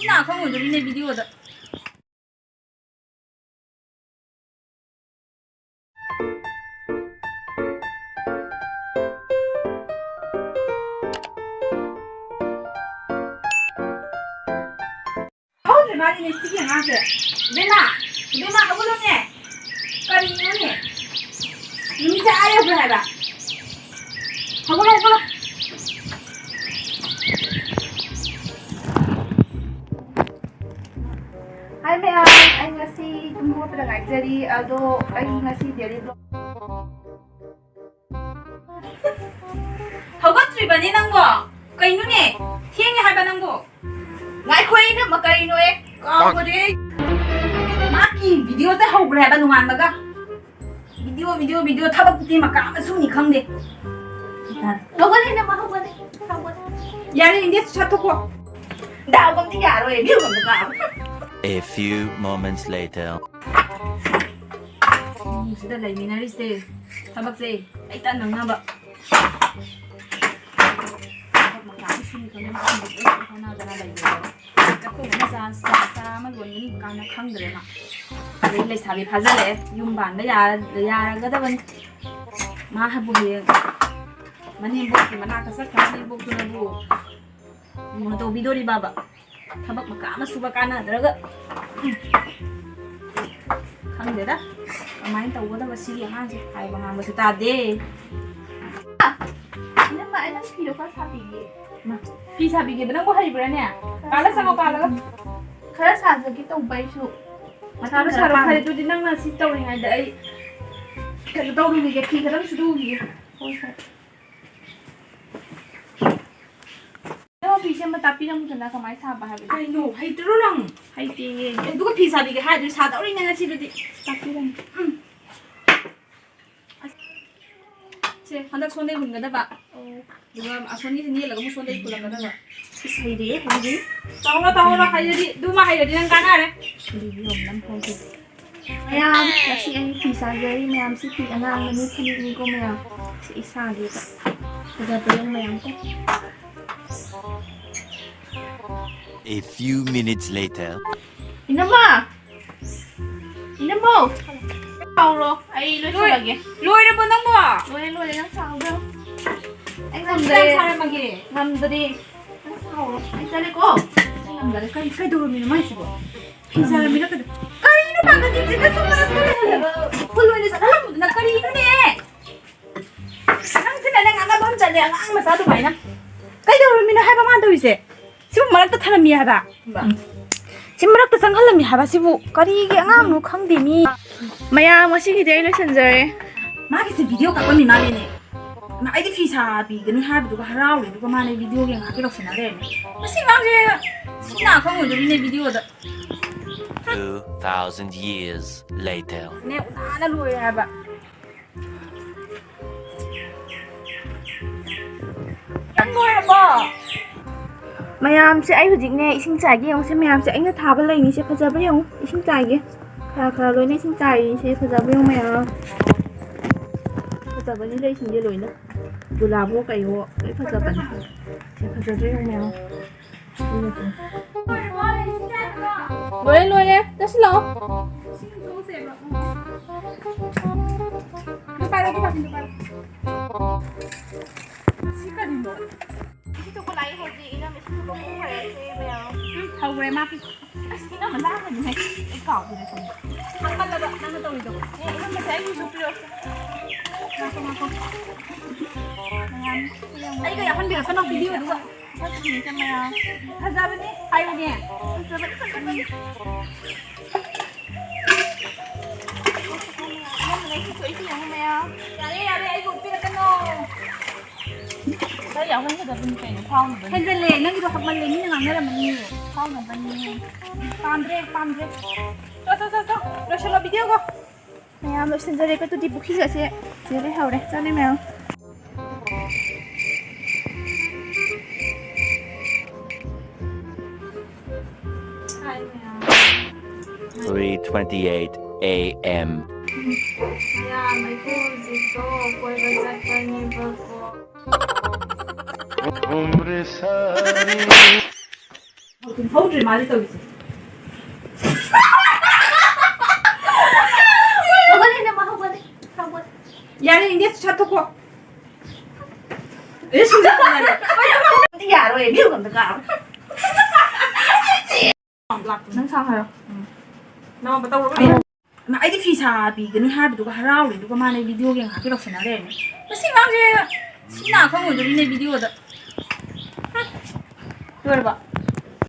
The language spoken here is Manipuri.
Sina khangudrine video da. Mari ne sigi ngase bema habulo ne kari ne ni sa ayo berada habulo hai me ai ngasi tumbo pada ngajari ado ai ngasi dari do hagatri bani nangbo kainu ne thienge haba nangbo ngai khoi na makai no ek Kamari, maki video te hau berapa nuan baga? Video thabak puti makam suni khang de. Hau bani na hau bani. Yari India satu ko. Dah bang tiga ro e video baga. A few moments later. Sudah lagi minari se. Thabak se. Ai tan nang na ba. Makam suni khang de makam de khana jana lagi. Sa mà luôn những cái nó không được mà đây là sao bị phá ra đấy dùng bản bây giờ cái đó mình mà hay bù gì mà nên bù thì mà nào cái sắc khác nên bù cho nó bù mà tôi video đi bà thà bác mà cả mà suba cả nào đó không được đó máy tàu có đó mà xí hàng gì hay bằng hàng mà chúng ta đi nhưng mà anh đang phi đâu có sao bị mà phi sao bị cái đó có hay bữa nè cả là sao mà cả là khá là cái tàu bay su mà sao nó sao phải tôi đi năng là xí tàu này đấy cái tàu này cái khi cái đó nó đủ gì ôi trời nếu phi xem mà tapi năng chúng ta có máy sao bài hay nổ hay trơn năng hay thì tôi có phi sao bị cái hai đứa sao tàu này năng xí rồi đi tapi năng 제 한달 손에 묻는 거다 봐. 누가 손이 니를 너무 손에 입고 나가다 봐. 이리 이리. 따오라 하이리 누마 하이리 난 가나래. 우리 엄남 포기. 야, 다시 이 피사제이 매암 시피 안랑 니 니 거 매암. 이사게 봐. 그자 배용 매암 거. A few minutes later. 이놈아. Rồi, ai lôi thôi kìa. Lôi nó bên nóng quá. Lôi nó sao đâu. Anh làm gì? Sao mà kìa? Làm gì đi? Nó sao rồi? Anh ra đây cô. Anh làm gì? Cái đồ mình mới xí bộ. Khi ra mình nó cái nó bằng cái gì đó xong rồi nó cứ lôi nó sao làm nó cái gì nữa nè. Anh xin lại đang ăn bom chả lẹ ăn mà sao được vậy nè. Cái đồ mình nó hay bom ăn đâu vậy? 지금 말할 듯 하는 미하다. 지금 말할 듯 상할는 미하다. 지금 거리게 안 놓고 강대미. Maya masih kita ini sendiri. Mari se video kapan ni nale ni? Ma ini visa bi gani har itu harau itu mana video yang aku lakukan ada ni. Masih mangje sina kamu jadi ni video dah. 2,000 years later. Ni ada lu ya ba. Tunggu ya ba. Mayam si ai hujik ni ising cai yang si mayam si ai nak thapa lagi ni si kerja apa yang ising cai ke? Khá lối này xin chạy sẽ phải 잡을 용매야. phải 잡을 đây xin đi lối nữa. Bù là vô cái hộ đấy phải 잡을. sẽ phải 잡을 용매야. lối nè, đó xin lỗi. Cái bài đó cái bài xin bài. Xin cái gì nữa? Xin tôi có lấy hay gì nữa mình xin tôi cũng phải xem hầu về mà nó mình đang mình hay cái cỏ gì này không ăn là bạn đang tôi được nó mới thấy như súp được không ấy cái ăn được nó video đúng không nó chỉ cho mày thật ra bên đi hay bên nè thật ra bên đi lấy cái chuối gì không mày à đây ai cũng biết cái nó đây ông cái đó bên cái phong hình như là nó cái học mình lấy những cái là mình phong là bên pandre rồi xem video ko mẹ lo xin cái tôi đi bút khi sẽ lấy hậu đây cho nên mẹ 3:28 a.m. Yeah, may ito, koy basak pa niya ba ko. ꯍꯧꯗ꯭ꯔꯤ ꯃꯥꯗꯤ ꯇꯧꯔꯤꯁꯦ 야래 이제 차토고. 왜 숨겼냐? 야로 애 미워 건데 가. ꯅꯪ ꯁꯥꯈꯔꯣ ꯅꯪ ꯇꯧꯔꯣ ꯃꯥ ꯑꯩꯗꯤ ꯐꯤ ꯁꯥꯕꯤꯒꯅꯤ ꯍꯥꯏꯕꯗꯨꯒ ꯍꯔꯥꯎꯔꯦ ꯑꯗꯨꯒ ꯃꯥꯅ ꯚꯤꯗꯤꯑꯣꯒꯤ ꯉꯥꯏꯍꯥꯛꯀꯤ ꯂꯧꯁꯟꯅ ꯂꯩꯔꯝꯃꯦ ꯃꯁꯤ ꯉꯥꯡꯁꯦ ꯁꯤ ꯅꯥ ꯈꯪꯉꯣꯏꯗꯣꯔꯤꯅꯦ ꯚꯤꯗꯤꯑꯣꯗ ꯂꯣꯏꯔꯕ